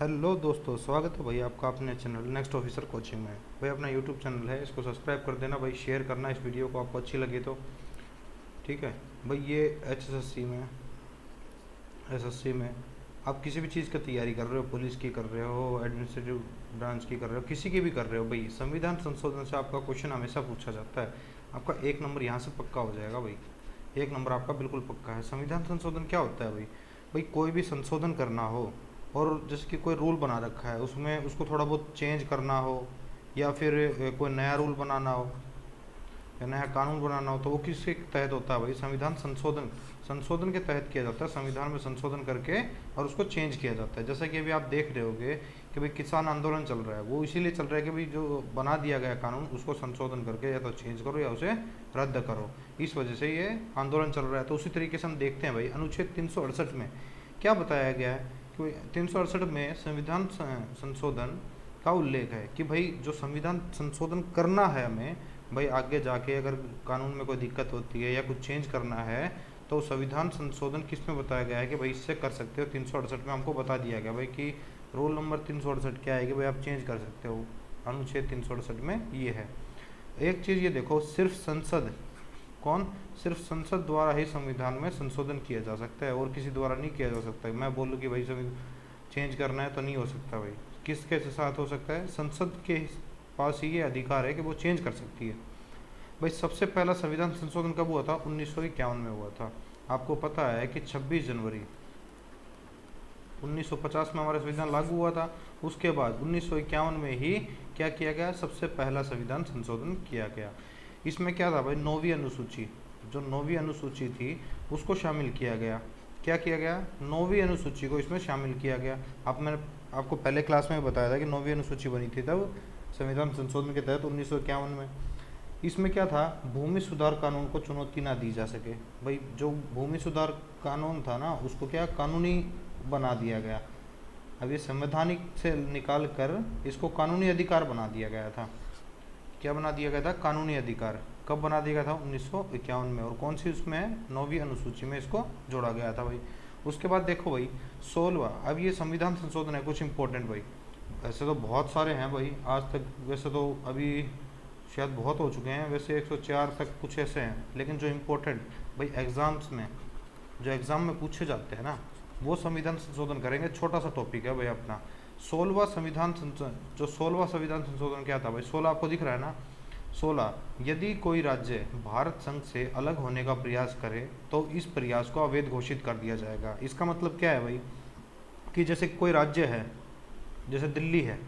Hello दोस्तों, स्वागत है भाई आपका अपने चैनल नेक्स्ट ऑफिसर कोचिंग में। भाई अपना यूट्यूब चैनल है, इसको सब्सक्राइब कर देना भाई, शेयर करना इस वीडियो को आपको अच्छी लगे तो। ठीक है भाई, ये एसएससी में आप किसी भी चीज़ की तैयारी कर रहे हो, पुलिस की कर रहे हो, एडमिनिस्ट्रेटिव ब्रांच की कर रहे हो, किसी की भी कर रहे हो भाई, संविधान संशोधन से आपका क्वेश्चन हमेशा पूछा जाता है। आपका 1 नंबर यहाँ से पक्का हो जाएगा भाई, 1 नंबर आपका बिल्कुल पक्का है। संविधान संशोधन क्या होता है भाई? भाई कोई भी संशोधन करना हो और जैसे कि कोई रूल बना रखा है, उसमें उसको थोड़ा बहुत चेंज करना हो, या फिर कोई नया रूल बनाना हो या नया कानून बनाना हो, तो वो किसके तहत होता है भाई? संविधान संशोधन। संशोधन के तहत किया जाता है, संविधान में संशोधन करके और उसको चेंज किया जाता है। जैसा कि अभी आप देख रहे होगे कि भाई किसान आंदोलन चल रहा है, वो इसीलिए चल रहा है कि भाई जो बना दिया गया कानून उसको संशोधन करके या तो चेंज करो या उसे रद्द करो, इस वजह से ये आंदोलन चल रहा है। तो उसी तरीके से हम देखते हैं भाई, अनुच्छेद 368 में क्या बताया गया है कि 368 में संविधान संशोधन का उल्लेख है कि भाई जो संविधान संशोधन करना है हमें भाई, आगे जाके अगर कानून में कोई दिक्कत होती है या कुछ चेंज करना है, तो संविधान संशोधन किस में बताया गया है कि भाई इससे कर सकते हो। 368 में हमको बता दिया गया भाई कि रोल नंबर 368 क्या है कि भाई आप चेंज कर सकते हो। अनुच्छेद 368 में ये है। एक चीज़ ये देखो, सिर्फ संसद, कौन? सिर्फ संसद द्वारा ही संविधान में संशोधन किया जा सकता है और किसी द्वारा नहीं किया जा सकता है। मैं बोलूँ कि भाई चेंज करना है तो नहीं हो सकता भाई। किसके साथ हो सकता है? संसद के पास ही ये अधिकार है कि वो चेंज कर सकती है। भाई सबसे पहला संविधान संशोधन कब हुआ था? 1951 में हुआ था। आपको पता है कि 26 जनवरी 1950 में हमारा संविधान लागू हुआ था। उसके बाद 1951 में ही क्या किया गया? सबसे पहला संविधान संशोधन किया गया। इसमें क्या था भाई? 9वीं अनुसूची, जो 9वीं अनुसूची थी उसको शामिल किया गया। क्या किया गया? 9वीं अनुसूची को इसमें शामिल किया गया। मैंने आपको पहले क्लास में बताया था कि 9वीं अनुसूची बनी थी तब संविधान संशोधन के तहत 1951 में। इसमें क्या था? भूमि सुधार कानून को चुनौती ना दी जा सके। भाई जो भूमि सुधार कानून था ना, उसको क्या कानूनी बना दिया गया। अब ये संवैधानिक से निकाल कर इसको कानूनी अधिकार बना दिया गया था। क्या बना दिया गया था? कानूनी अधिकार। कब बना दिया गया था? 1951 में। और कौन सी उसमें? 9वीं अनुसूची में इसको जोड़ा गया था भाई। उसके बाद देखो भाई 16वां, अब ये संविधान संशोधन है कुछ इंपॉर्टेंट भाई। वैसे तो बहुत सारे हैं भाई आज तक, वैसे तो अभी शायद बहुत हो चुके हैं, वैसे 104 तक कुछ ऐसे हैं, लेकिन जो इम्पोर्टेंट भाई एग्ज़ाम्स में, जो एग्ज़ाम में पूछे जाते हैं ना, वो संविधान संशोधन करेंगे। छोटा सा टॉपिक है भाई अपना 16वां संविधान संशोधन। जो 16वां संविधान संशोधन क्या था भाई? 16 आपको दिख रहा है ना? 16, यदि कोई राज्य भारत संघ से अलग होने का प्रयास करे तो इस प्रयास को अवैध घोषित कर दिया जाएगा। इसका मतलब क्या है भाई? कि जैसे कोई राज्य है, जैसे दिल्ली है,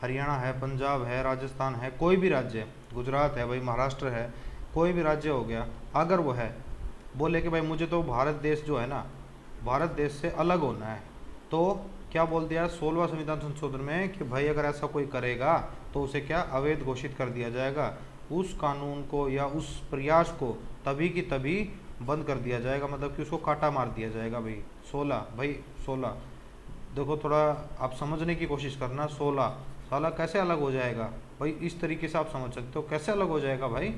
हरियाणा है, पंजाब है, राजस्थान है, कोई भी राज्य है, गुजरात है भाई, महाराष्ट्र है, कोई भी राज्य हो गया, अगर वो है बोले कि भाई मुझे तो भारत देश जो है ना, भारत देश से अलग होना है, तो क्या बोल दिया 16वां संविधान संशोधन में कि भाई अगर ऐसा कोई करेगा तो उसे क्या अवैध घोषित कर दिया जाएगा। उस कानून को या उस प्रयास को तभी की तभी बंद कर दिया जाएगा, मतलब कि उसको काटा मार दिया जाएगा भाई। 16 भाई, 16 देखो, थोड़ा आप समझने की कोशिश करना। 16 साला कैसे अलग हो जाएगा भाई? इस तरीके से आप समझ सकते हो कैसे अलग हो जाएगा भाई।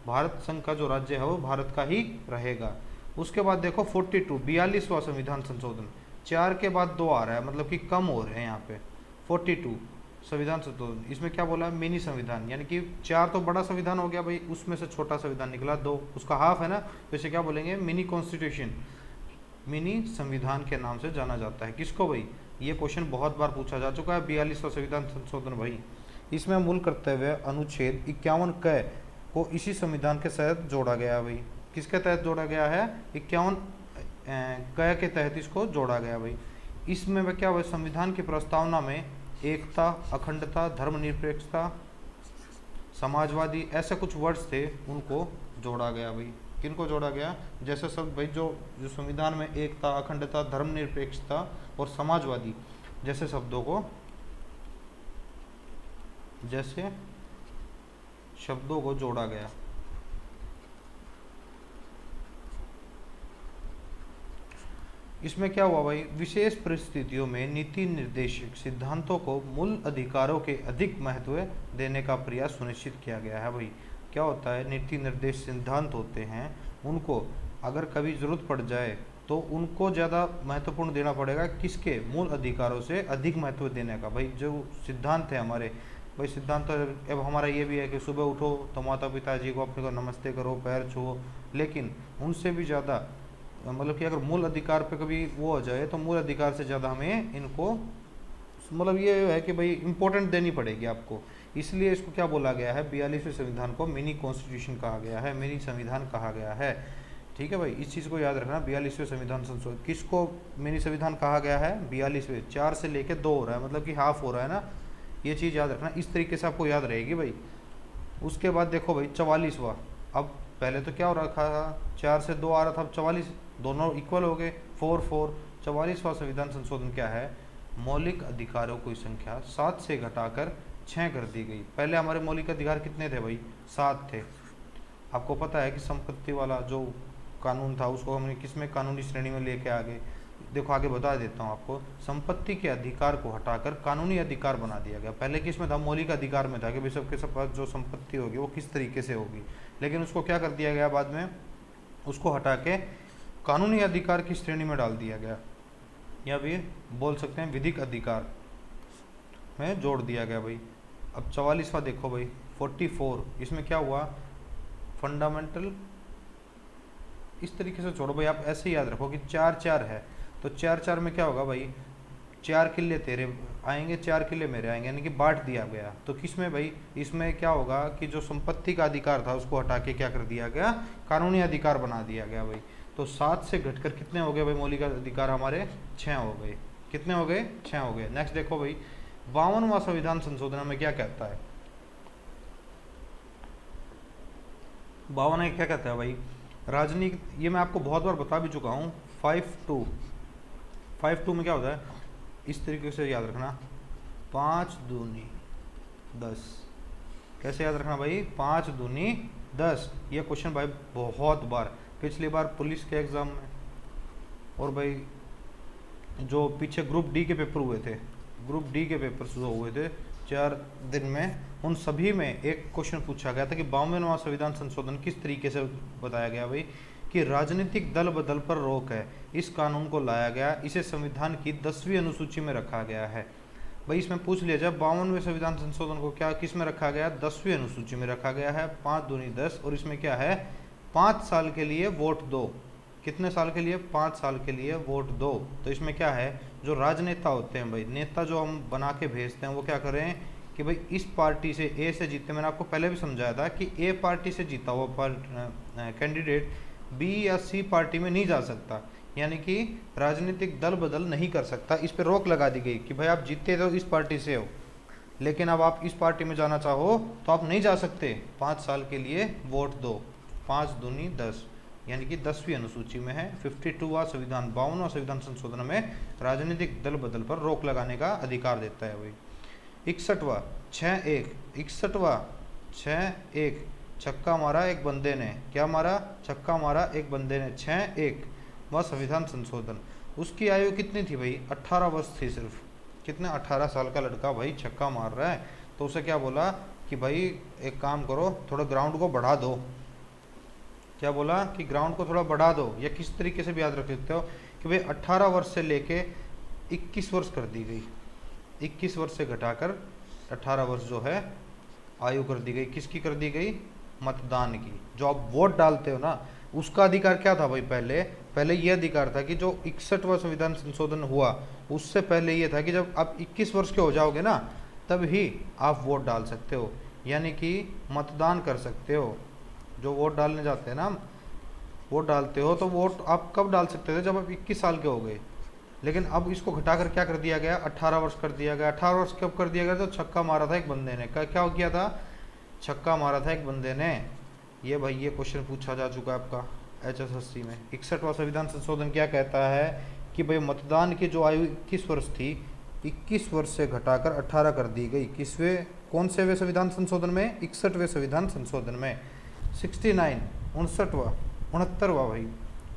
भारत संघ का जो राज्य है वो भारत का ही रहेगा। उसके बाद देखो 42, 42वां संविधान संशोधन, 4 के बाद 2 आ रहा है, मतलब कि कम हो रहे हैं यहाँ पे। 42 संविधान संशोधन, इसमें क्या बोला? मिनी संविधान, यानी कि 4 तो बड़ा संविधान हो गया भाई, उसमें से छोटा संविधान निकला 2, उसका हाफ है ना, तो इसे क्या बोलेंगे? मिनी कॉन्स्टिट्यूशन, मिनी संविधान के नाम से जाना जाता है। किसको भाई? ये क्वेश्चन बहुत बार पूछा जा चुका है। 42वां संविधान संशोधन भाई, इसमें मूल कर्तव्य अनुच्छेद 51 क को इसी संविधान के तहत जोड़ा गया है भाई। किसके तहत जोड़ा गया है? 51 क के तहत इसको जोड़ा गया भाई। इसमें वह क्या हुआ? संविधान की प्रस्तावना में एकता, अखंडता, धर्मनिरपेक्षता, समाजवादी, ऐसे कुछ वर्ड्स थे, उनको जोड़ा गया भाई। किनको जोड़ा गया? जैसे सब भाई जो जो संविधान में एकता, अखंडता, धर्मनिरपेक्षता और समाजवादी जैसे शब्दों को, जैसे शब्दों को जोड़ा गया। इसमें क्या हुआ भाई? विशेष परिस्थितियों में नीति निर्देशक सिद्धांतों को मूल अधिकारों के अधिक महत्व देने का प्रयास सुनिश्चित किया गया है भाई। क्या होता है? नीति निर्देश सिद्धांत होते हैं, उनको अगर कभी ज़रूरत पड़ जाए तो उनको ज़्यादा महत्वपूर्ण देना पड़ेगा, किसके? मूल अधिकारों से अधिक महत्व देने का। भाई जो सिद्धांत है हमारे, भाई सिद्धांत अब हमारा ये भी है कि सुबह उठो तो माता पिताजी को अपने को नमस्ते करो, पैर छुओ, लेकिन उनसे भी ज़्यादा मतलब कि अगर मूल अधिकार पे कभी वो हो जाए तो मूल अधिकार से ज़्यादा हमें इनको मतलब ये है कि भाई इंपॉर्टेंट देनी पड़ेगी आपको। इसलिए इसको क्या बोला गया है, 42वें संविधान को मिनी कॉन्स्टिट्यूशन कहा गया है, मिनी संविधान कहा गया है। ठीक है भाई, इस चीज़ को याद रखना। 42वें संविधान संशोधन किसको मिनी संविधान कहा गया है? 42वें, 4 से लेके 2 हो रहा है, मतलब कि हाफ हो रहा है ना, ये चीज़ याद रखना। इस तरीके से आपको याद रहेगी भाई। उसके बाद देखो भाई 44वां, अब पहले तो क्या हो रखा था, 4 से 2 आ रहा था, अब 44, दोनों इक्वल हो गए, 4-4। 44वां संविधान संशोधन क्या है? मौलिक अधिकारों की संख्या 7 से घटाकर 6 कर दी गई। पहले हमारे मौलिक अधिकार कितने थे भाई? 7 थे। आपको पता है कि संपत्ति वाला जो कानून था उसको हमने किस में कानूनी श्रेणी में लेके आ गए? देखो आगे बता देता हूँ आपको। संपत्ति के अधिकार को हटाकर कानूनी अधिकार बना दिया गया। पहले किस में था? मौलिक अधिकार में था कि भाई सबके सब पास जो संपत्ति होगी वो किस तरीके से होगी, लेकिन उसको क्या कर दिया गया बाद में? उसको हटा के कानूनी अधिकार की श्रेणी में डाल दिया गया, या भी बोल सकते हैं विधिक अधिकार में जोड़ दिया गया भाई। अब 44वां देखो भाई, 44, इसमें क्या हुआ? फंडामेंटल, इस तरीके से छोड़ो भाई, आप ऐसे ही याद रखो कि 4-4 है, तो 4-4 में क्या होगा भाई? 4 किले तेरे आएंगे, 4 किले मेरे आएंगे, यानी कि बांट दिया गया। तो किस में भाई? इसमें क्या होगा कि जो संपत्ति का अधिकार था उसको हटा के क्या कर दिया गया? कानूनी अधिकार बना दिया गया भाई। तो 7 से घटकर कितने हो गए भाई मौलिक अधिकार हमारे? 6 हो गए। कितने हो गए? 6 हो गए। नेक्स्ट देखो भाई, 52वां संविधान संशोधन में क्या कहता है? 52 क्या कहता है भाई? राजनीति, ये मैं आपको बहुत बार बता भी चुका हूँ। 5-2 में क्या होता है? इस तरीके से याद रखना, 5 दूनी 10। कैसे याद रखना भाई? 5 दूनी 10। ये क्वेश्चन भाई बहुत बार, पिछली बार पुलिस के एग्जाम में, और भाई जो पीछे ग्रुप डी के पेपर हुए थे, ग्रुप डी के पेपर जो हुए थे 4 दिन में, उन सभी में एक क्वेश्चन पूछा गया था कि 52वां संविधान संशोधन किस तरीके से बताया गया भाई? कि राजनीतिक दल बदल पर रोक है, इस कानून को लाया गया, इसे संविधान की 10वीं अनुसूची में रखा गया है। भाई इसमें पूछ लिया जाए 52वें संविधान संशोधन को क्या किस में रखा गया? 10वीं अनुसूची में रखा गया है। 5 दूनी 10, और इसमें क्या है? 5 साल के लिए वोट दो। कितने साल के लिए? 5 साल के लिए वोट दो। तो इसमें क्या है? जो राजनेता होते हैं भाई, नेता जो हम बना के भेजते हैं, वो क्या करें कि भाई इस पार्टी से ए से जीते। मैंने आपको पहले भी समझाया था कि ए पार्टी से जीता हुआ कैंडिडेट बी या सी पार्टी में नहीं जा सकता, यानी कि राजनीतिक दल बदल नहीं कर सकता। इस पर रोक लगा दी गई कि भाई आप जीते तो इस पार्टी से हो, लेकिन अब आप इस पार्टी में जाना चाहो तो आप नहीं जा सकते। 5 साल के लिए वोट दो। 5 दूनी 10, यानी कि 10वीं अनुसूची में है। 52वां संविधान, 52वां संविधान संशोधन में राजनीतिक दल बदल पर रोक लगाने का अधिकार देता है भाई। 61वां 6-1, 61वां 6-1, छक्का मारा एक बंदे ने, क्या मारा? छक्का मारा एक बंदे ने, 6-1 वह संविधान संशोधन। उसकी आयु कितनी थी भाई? 18 वर्ष थी सिर्फ। कितने? 18 साल का लड़का भाई छक्का मार रहा है, तो उसे क्या बोला कि भाई एक काम करो, थोड़ा ग्राउंड को बढ़ा दो। क्या बोला? कि ग्राउंड को थोड़ा बढ़ा दो। या किस तरीके से भी याद रख सकते हो कि भाई 18 वर्ष से लेके 21 वर्ष कर दी गई, 21 वर्ष से घटाकर 18 वर्ष जो है आयु कर दी गई। किसकी कर दी गई? मतदान की। जो आप वोट डालते हो ना, उसका अधिकार क्या था भाई? पहले ये अधिकार था कि जो 61वां संविधान संशोधन हुआ उससे पहले ये था कि जब आप 21 वर्ष के हो जाओगे ना, तब ही आप वोट डाल सकते हो, यानी कि मतदान कर सकते हो। जो वोट डालने जाते हैं ना, वोट डालते हो, तो वोट आप कब डाल सकते थे? जब आप 21 साल के हो गए। लेकिन अब इसको घटाकर क्या कर दिया गया? 18 वर्ष कर दिया गया। 18 वर्ष कब कर दिया गया? तो छक्का मारा था एक बंदे ने। क्या किया था? छक्का मारा था एक बंदे ने। ये भाई ये क्वेश्चन पूछा जा चुका है आपका HSSC में। 61वां संविधान संशोधन क्या कहता है कि भाई मतदान की जो आयु 21 वर्ष थी, 21 वर्ष से घटाकर 18 कर दी गई। किसवें, कौन से वे संविधान संशोधन में? 61वें संविधान संशोधन में। 69, 69वां, 69वां भाई,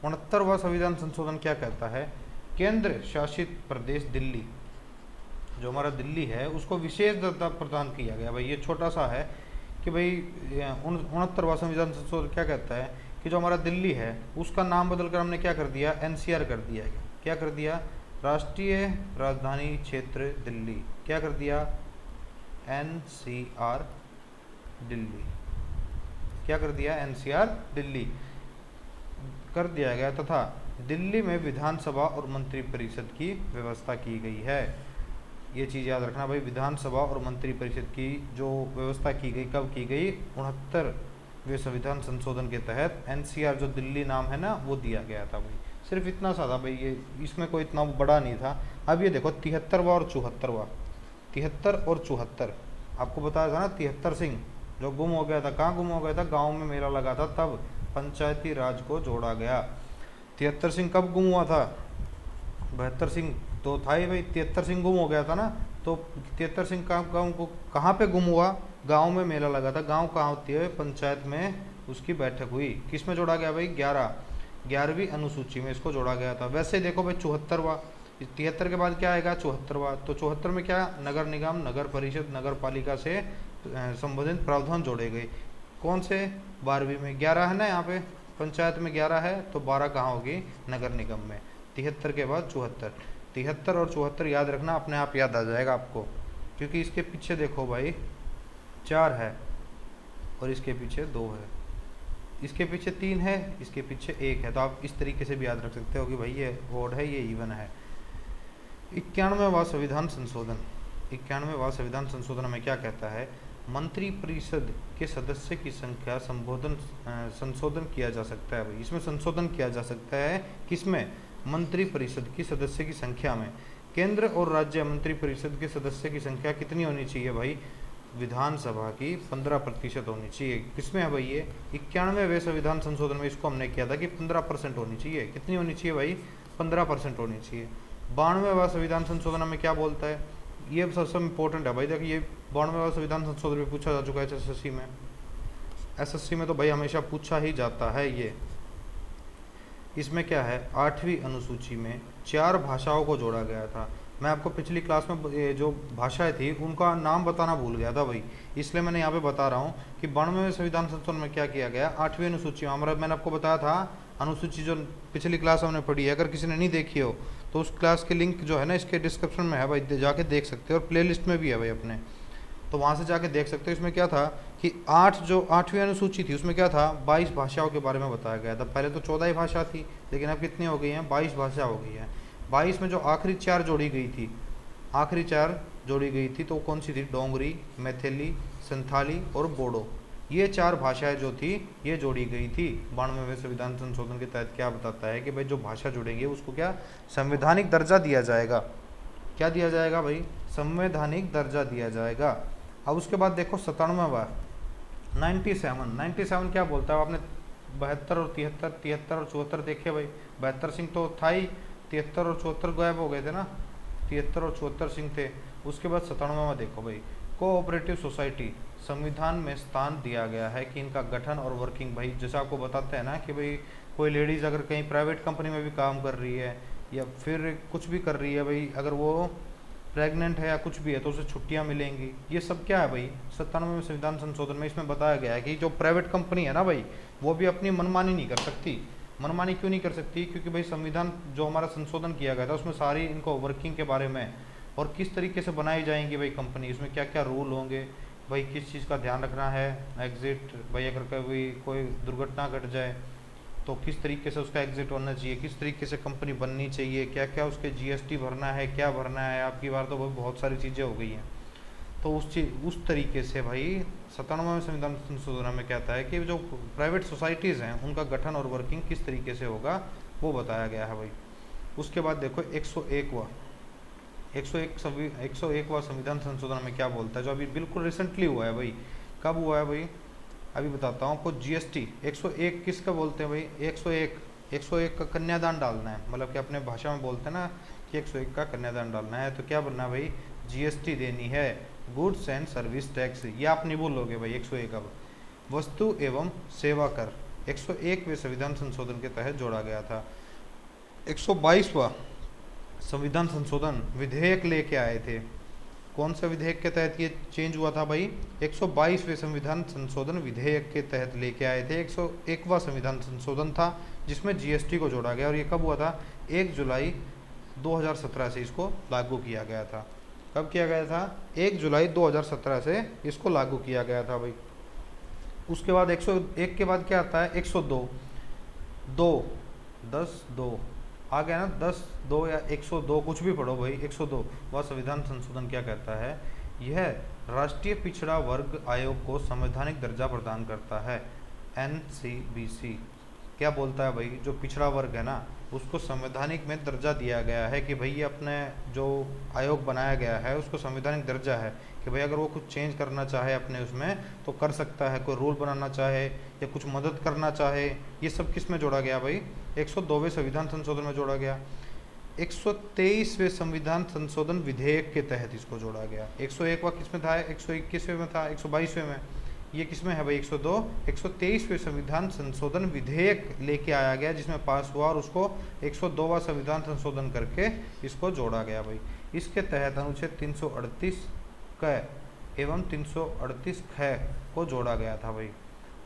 69वां संविधान संशोधन क्या कहता है? केंद्र शासित प्रदेश दिल्ली, जो हमारा दिल्ली है, उसको विशेष दर्जा प्रदान किया गया। भाई ये छोटा सा है कि भाई 69वां संविधान संशोधन क्या कहता है कि जो हमारा दिल्ली है उसका नाम बदलकर हमने क्या कर दिया, एनसीआर कर दिया है। क्या कर दिया, राष्ट्रीय राजधानी क्षेत्र दिल्ली, क्या कर दिया, एनसीआर दिल्ली, क्या कर दिया, एनसीआर दिल्ली कर दिया गया, तथा दिल्ली में विधानसभा और मंत्रिपरिषद की व्यवस्था की गई है। ये चीज़ याद रखना भाई, विधानसभा और मंत्रिपरिषद की जो व्यवस्था की गई, कब की गई, 69वें संविधान संशोधन के तहत एनसीआर जो दिल्ली नाम है ना वो दिया गया था भाई। सिर्फ इतना सा था भाई, ये इसमें कोई इतना बड़ा नहीं था। अब ये देखो 73वां और 74वां, 73 और 74, आपको बताया था ना 73 सिंह जो गुम हो गया था, कहाँ गुम हो गया था, गाँव में मेला लगा था तब पंचायती राज को जोड़ा गया। 73 सिंह कब गुम हुआ था, 72 सिंह तो था ही भाई, 73 सिंह गुम हो गया था ना, तो 73 सिंह गाँव को कहाँ पे गुम हुआ, गांव में मेला लगा था। गांव कहाँ होती है, पंचायत में उसकी बैठक हुई। किस में जोड़ा गया भाई, 11वीं अनुसूची में इसको जोड़ा गया था। वैसे देखो भाई 74वां, 73 के बाद क्या आएगा, 74वां, तो 74 में क्या, नगर निगम, नगर परिषद, नगर पालिका से संबंधित प्रावधान जोड़े गए। कौन से, 12वीं में, 11 है ना यहाँ पे, पंचायत में 11 है तो 12 कहाँ होगी, नगर निगम में। 73 के बाद 74, 73 और 74 याद रखना, अपने आप याद आ जाएगा आपको, क्योंकि इसके पीछे देखो भाई 4 है और इसके पीछे 2 है, इसके पीछे 3 है, इसके पीछे 1 है, तो आप इस तरीके से भी याद रख सकते हो कि भाई ये ओड है, ये इवन है। 91वां संविधान संशोधन, 91वां संविधान संशोधन में क्या कहता है, मंत्रिपरिषद के सदस्य की संख्या संशोधन किया जा सकता है भाई। इसमें संशोधन किया जा सकता है, किसमें, मंत्रिपरिषद की सदस्य की संख्या में। केंद्र और राज्य मंत्रिपरिषद के सदस्य की संख्या कितनी होनी चाहिए भाई, विधानसभा की 15% होनी चाहिए। किसमें है भाई ये, 91वें संविधान संशोधन में इसको हमने किया था कि 15% होनी चाहिए। कितनी होनी चाहिए भाई, 15% होनी चाहिए। 92वां संविधान संशोधन में क्या बोलता है, ये सबसे इम्पोर्टेंट है भाई। देखिए ये 92वां संविधान संशोधन में पूछा जा चुका है एसएससी में, एसएससी में तो भाई हमेशा पूछा ही जाता है ये। इसमें क्या है, 8वीं अनुसूची में 4 भाषाओं को जोड़ा गया था। मैं आपको पिछली क्लास में ये जो भाषाएं थी उनका नाम बताना भूल गया था भाई, इसलिए मैंने यहाँ पे बता रहा हूँ कि 92वें संविधान संशोधन में क्या किया गया, 8वीं अनुसूची में हमारा, मैंने आपको बताया था अनुसूची जो पिछली क्लास हमने पढ़ी है, अगर किसी ने नहीं देखी हो तो उस क्लास के लिंक जो है ना इसके डिस्क्रिप्शन में है भाई, जाके देख सकते हो, और प्ले लिस्ट में भी है भाई अपने, तो वहाँ से जाके देख सकते हो। इसमें क्या था कि 8वीं अनुसूची थी उसमें क्या था, 22 भाषाओं के बारे में बताया गया था। पहले तो 14 ही भाषा थी, लेकिन अब कितनी हो गई हैं, 22 भाषा हो गई है। 22 में जो आखिरी 4 जोड़ी गई थी, आखिरी 4 जोड़ी गई थी तो कौन सी थी, डोंगरी, मैथिली, संथाली और बोडो, ये 4 भाषाएं जो थी ये जोड़ी गई थी। 92वें संविधान संशोधन के तहत क्या बताता है कि भाई जो भाषा जुड़ेंगे उसको क्या, संवैधानिक दर्जा दिया जाएगा। क्या दिया जाएगा भाई, संवैधानिक दर्जा दिया जाएगा। अब उसके बाद देखो 97वां, 97 क्या बोलता है, आपने 72 और 73 और 74 देखे भाई, 72 सिंह तो था ही, 73 और 74 गायब हो गए थे ना, 73 और 74 सिंह थे। उसके बाद 97वां देखो भाई, कोऑपरेटिव सोसाइटी, संविधान में स्थान दिया गया है कि इनका गठन और वर्किंग, भाई जैसे आपको बताते हैं ना कि भाई कोई लेडीज़ अगर कहीं प्राइवेट कंपनी में भी काम कर रही है या फिर कुछ भी कर रही है भाई, अगर वो प्रेग्नेंट है या कुछ भी है तो उसे छुट्टियां मिलेंगी। ये सब क्या है भाई, 97वें संविधान संशोधन में इसमें बताया गया है कि जो प्राइवेट कंपनी है ना भाई, वो भी अपनी मनमानी नहीं कर सकती। मनमानी क्यों नहीं कर सकती, क्योंकि भाई संविधान जो हमारा संशोधन किया गया था उसमें सारी इनको वर्किंग के बारे में और किस तरीके से बनाई जाएंगी भाई कंपनी, इसमें क्या क्या रूल होंगे भाई, किस चीज़ का ध्यान रखना है, एग्जिट भाई अगर कभी कोई दुर्घटना घट जाए तो किस तरीके से उसका एग्जिट होना चाहिए, किस तरीके से कंपनी बननी चाहिए, क्या क्या उसके जीएसटी भरना है, क्या भरना है। आपकी बार तो बहुत सारी चीज़ें हो गई हैं, तो उस तरीके से भाई 97वें संविधान संशोधन में कहता है कि जो प्राइवेट सोसाइटीज़ हैं उनका गठन और वर्किंग किस तरीके से होगा वो बताया गया है भाई। उसके बाद देखो 101वां संविधान संशोधन में क्या बोलता है, जो अभी बिल्कुल रिसेंटली हुआ है भाई। कब हुआ है भाई, अभी बताता हूँ आपको। जीएसटी 101 किसका बोलते हैं भाई, 101 का कन्यादान डालना है, मतलब कि अपने भाषा में बोलते हैं ना कि 101 का कन्यादान डालना है, तो क्या बनना है भाई, जीएसटी देनी है, गुड्स एंड सर्विस टैक्स। ये आप नहीं भूलोगे भाई 101। अब वस्तु एवं सेवा कर 101वें संविधान संशोधन के तहत जोड़ा गया था। 122वां संविधान संशोधन विधेयक लेके आए थे, कौन से विधेयक के तहत ये चेंज हुआ था भाई? 122वें संविधान संशोधन विधेयक के तहत लेके आए थे। 101वां संविधान संशोधन था जिसमें जीएसटी को जोड़ा गया, और ये कब हुआ था? 1 जुलाई 2017 से इसको लागू किया गया था। कब किया गया था? 1 जुलाई 2017 से इसको लागू किया गया था भाई। उसके बाद 101 के बाद क्या आता है? 102 10 2 आ गया ना, 10 2 या 102 कुछ भी पढ़ो भाई। 102 वह संविधान संशोधन क्या कहता है? यह राष्ट्रीय पिछड़ा वर्ग आयोग को संवैधानिक दर्जा प्रदान करता है। NCBC क्या बोलता है भाई? जो पिछड़ा वर्ग है ना उसको संवैधानिक में दर्जा दिया गया है कि भाई ये अपने जो आयोग बनाया गया है उसको संवैधानिक दर्जा है कि भाई अगर वो कुछ चेंज करना चाहे अपने उसमें तो कर सकता है, कोई रूल बनाना चाहे या कुछ मदद करना चाहे। ये सब किस में जोड़ा गया भाई? 102वें संविधान संशोधन में जोड़ा गया। 123वें संविधान संशोधन विधेयक के तहत इसको जोड़ा गया। 101वां किस में था? 121वें में था, 122वें में। ये किस में है भाई? 102 123वें संविधान संशोधन विधेयक लेके आया गया जिसमें पास हुआ, और उसको 102वां संविधान संशोधन करके इसको जोड़ा गया भाई। इसके तहत अनुच्छेद 338 क एवं 338 ख को जोड़ा गया था भाई।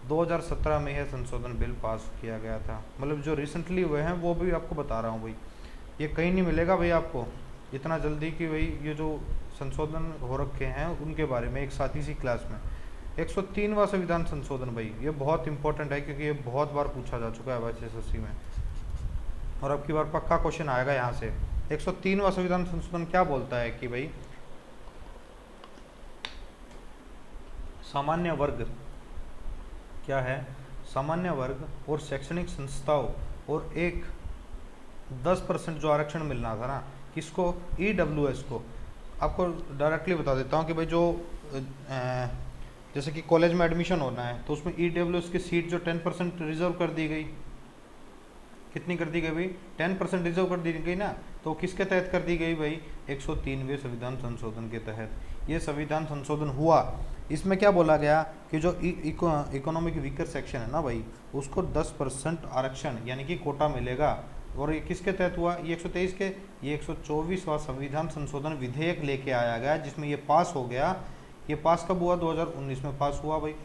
2017 में यह संशोधन बिल पास किया गया था। मतलब जो रिसेंटली हुए हैं वो भी आपको बता रहा हूँ भाई। ये कहीं नहीं मिलेगा भाई आपको इतना जल्दी कि भाई ये जो संशोधन हो रखे हैं उनके बारे में एक साथ ही सी क्लास में। 103वां संविधान संशोधन भाई, ये बहुत इंपॉर्टेंट है क्योंकि ये बहुत बार पूछा जा चुका है वैसे SSC में, और अब की बार पक्का क्वेश्चन आएगा यहाँ से। 103वां संविधान संशोधन क्या बोलता है कि भाई सामान्य वर्ग क्या है? सामान्य वर्ग और शैक्षणिक संस्थाओं और एक 10% जो आरक्षण मिलना था ना, किसको? EWS को। आपको डायरेक्टली बता देता हूँ कि भाई जो जैसे कि कॉलेज में एडमिशन होना है तो उसमें EWS की सीट जो 10% रिजर्व कर दी गई, कितनी कर दी गई भाई? 10% रिजर्व कर दी गई ना। तो किसके तहत कर दी गई भाई? 103वें संविधान संशोधन के तहत ये संविधान संशोधन हुआ। इसमें क्या बोला गया कि जो इकोनॉमिक वीकर सेक्शन है ना भाई, उसको 10% आरक्षण यानी कि कोटा मिलेगा। और ये किसके तहत हुआ? ये 123 के, ये 124वां संविधान संशोधन विधेयक लेके आया गया जिसमें ये पास हो गया। ये पास कब हुआ? 2019 में पास हुआ भाई।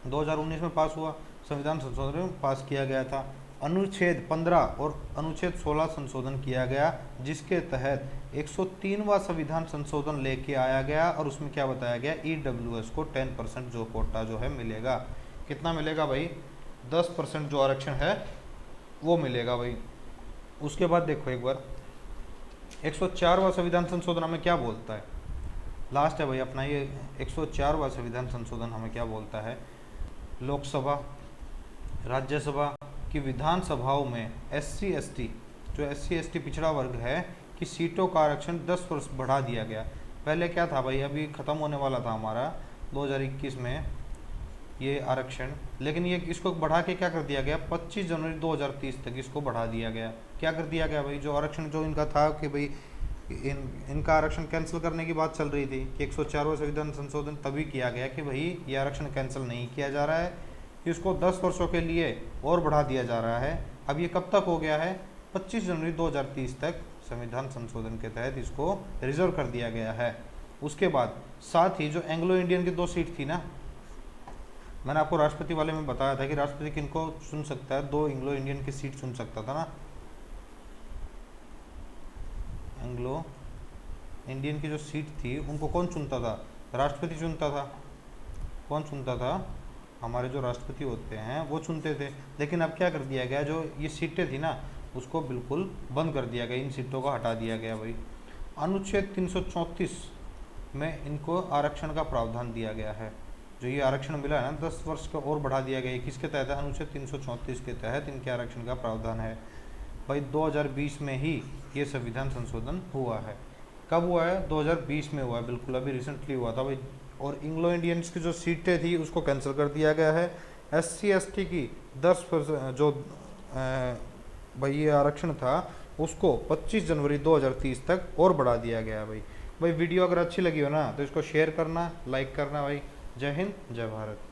2019 में पास हुआ, संविधान संशोधन में पास किया गया था। अनुच्छेद 15 और अनुच्छेद 16 संशोधन किया गया जिसके तहत 103वां संविधान संशोधन लेके आया गया, और उसमें क्या बताया गया? EWS को 10% जो कोटा जो है मिलेगा। कितना मिलेगा भाई? 10% जो आरक्षण है वो मिलेगा भाई। उसके बाद देखो एक बार 104वां संविधान संशोधन हमें क्या बोलता है? लास्ट है भाई अपना ये 104वां संविधान संशोधन हमें क्या बोलता है? लोकसभा, राज्यसभा की विधानसभाओं में SC/ST जो SC/ST पिछड़ा वर्ग है कि सीटों का आरक्षण 10% बढ़ा दिया गया। पहले क्या था भाई? अभी ख़त्म होने वाला था हमारा 2021 में ये आरक्षण, लेकिन ये इसको बढ़ा के क्या कर दिया गया? 25 जनवरी 2030 तक इसको बढ़ा दिया गया। क्या कर दिया गया भाई? जो आरक्षण जो इनका था कि भाई इनका आरक्षण कैंसिल करने की बात चल रही थी कि 104वां संविधान संशोधन तभी किया गया कि भाई ये आरक्षण कैंसिल नहीं किया जा रहा है, इसको 10 वर्षों के लिए और बढ़ा दिया जा रहा है। अब ये कब तक हो गया है? 25 जनवरी 2030 तक संविधान संशोधन के तहत इसको रिजर्व कर दिया गया है। उसके बाद साथ ही जो एंग्लो इंडियन की 2 सीट थी ना, मैंने आपको राष्ट्रपति वाले में बताया था कि राष्ट्रपति किनको चुन सकता है? 2 एंग्लो इंडियन की सीट चुन सकता था ना। एंग्लो इंडियन की जो सीट थी उनको कौन चुनता था? राष्ट्रपति चुनता था। कौन चुनता था? हमारे जो राष्ट्रपति होते हैं वो चुनते थे। लेकिन अब क्या कर दिया गया? जो ये सीटें थी ना उसको बिल्कुल बंद कर दिया गया, इन सीटों को हटा दिया गया भाई। अनुच्छेद 334 में इनको आरक्षण का प्रावधान दिया गया है। जो ये आरक्षण मिला है ना 10 वर्ष का और बढ़ा दिया गया। किसके तहत है? अनुच्छेद 334 के तहत इनके आरक्षण का प्रावधान है भाई। 2020 में ही ये संविधान संशोधन हुआ है। कब हुआ है? 2020 में हुआ है, बिल्कुल अभी रिसेंटली हुआ था भाई। और एंग्लो इंडियंस की जो सीटें थी उसको कैंसिल कर दिया गया है। SC/ST की 10% जो भाई ये आरक्षण था उसको 25 जनवरी 2030 तक और बढ़ा दिया गया है भाई। वीडियो अगर अच्छी लगी हो ना तो इसको शेयर करना, लाइक करना भाई। जय हिंद, जय भारत।